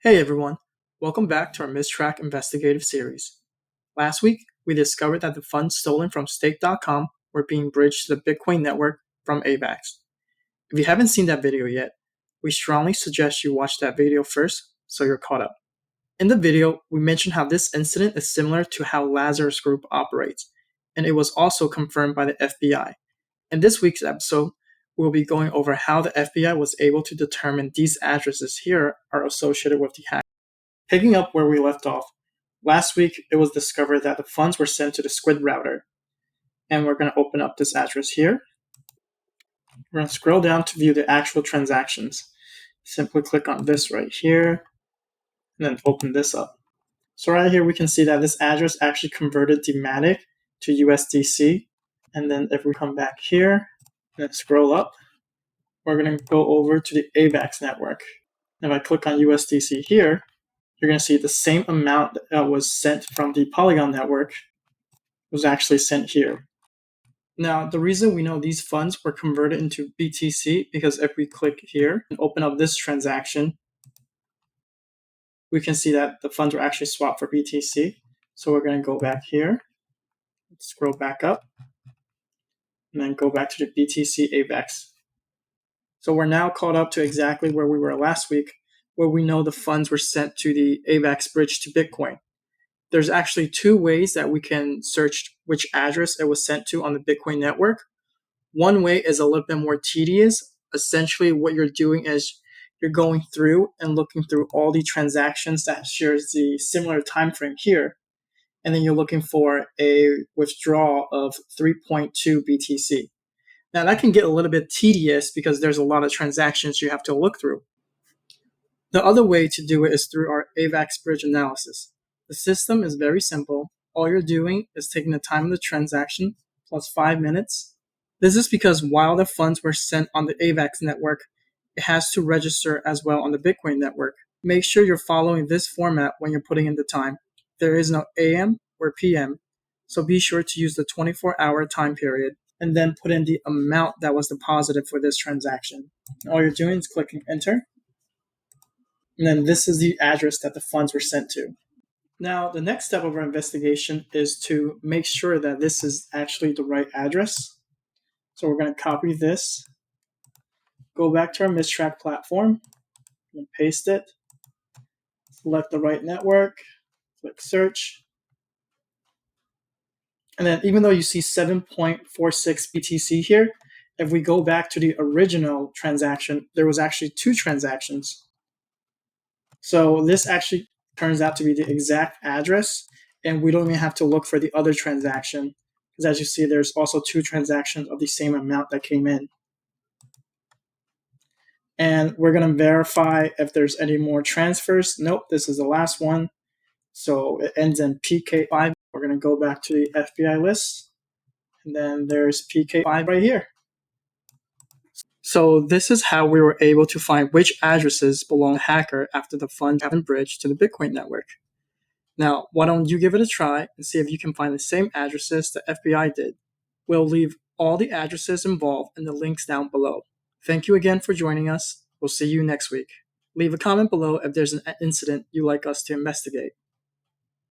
Hey everyone, welcome back to our MistTrack investigative series. Last week, we discovered that the funds stolen from stake.com were being bridged to the Bitcoin network from Avax. If you haven't seen that video yet, we strongly suggest you watch that video first so you're caught up. In the video, we mentioned how this incident is similar to how Lazarus Group operates, and it was also confirmed by the FBI. In this week's episode, we'll be going over how the FBI was able to determine these addresses here are associated with the hack. Picking up where we left off, last week it was discovered that the funds were sent to the Squid router. And we're going to open up this address here. We're going to scroll down to view the actual transactions. Simply click on this right here, and then open this up. So right here we can see that this address actually converted the Matic to USDC. And then if we come back here, and scroll up, we're going to go over to the AVAX network. If I click on USDC here, you're going to see the same amount that was sent from the Polygon network was actually sent here. Now, the reason we know these funds were converted into BTC, because if we click here and open up this transaction, we can see that the funds were actually swapped for BTC. So we're going to go back here, scroll back up, and then go back to the BTC AVAX. So we're now caught up to exactly where we were last week, where we know the funds were sent to the AVAX bridge to Bitcoin. There's actually two ways that we can search which address it was sent to on the Bitcoin network. One way is a little bit more tedious. Essentially, what you're doing is you're going through and looking through all the transactions that shares the similar time frame here, and then you're looking for a withdrawal of 3.2 BTC. Now, that can get a little bit tedious because there's a lot of transactions you have to look through. The other way to do it is through our AVAX bridge analysis. The system is very simple. All you're doing is taking the time of the transaction plus 5 minutes. This is because while the funds were sent on the AVAX network, it has to register as well on the Bitcoin network. Make sure you're following this format when you're putting in the time. There is no AM or PM, so be sure to use the 24-hour time period and then put in the amount that was deposited for this transaction. All you're doing is clicking enter. And then this is the address that the funds were sent to. Now, the next step of our investigation is to make sure that this is actually the right address. So we're going to copy this, go back to our MistTrack platform, and paste it, select the right network, click search. And then even though you see 7.46 BTC here, if we go back to the original transaction, there was actually two transactions. So this actually turns out to be the exact address, and we don't even have to look for the other transaction, because as you see, there's also two transactions of the same amount that came in. And we're going to verify if there's any more transfers. Nope, this is the last one. So it ends in PK5. We're going to go back to the FBI list, and then there's PK5 right here. So this is how we were able to find which addresses belong to the hacker after the funds have been bridged to the Bitcoin network. Now, why don't you give it a try and see if you can find the same addresses the FBI did. We'll leave all the addresses involved in the links down below. Thank you again for joining us. We'll see you next week. Leave a comment below if there's an incident you'd like us to investigate.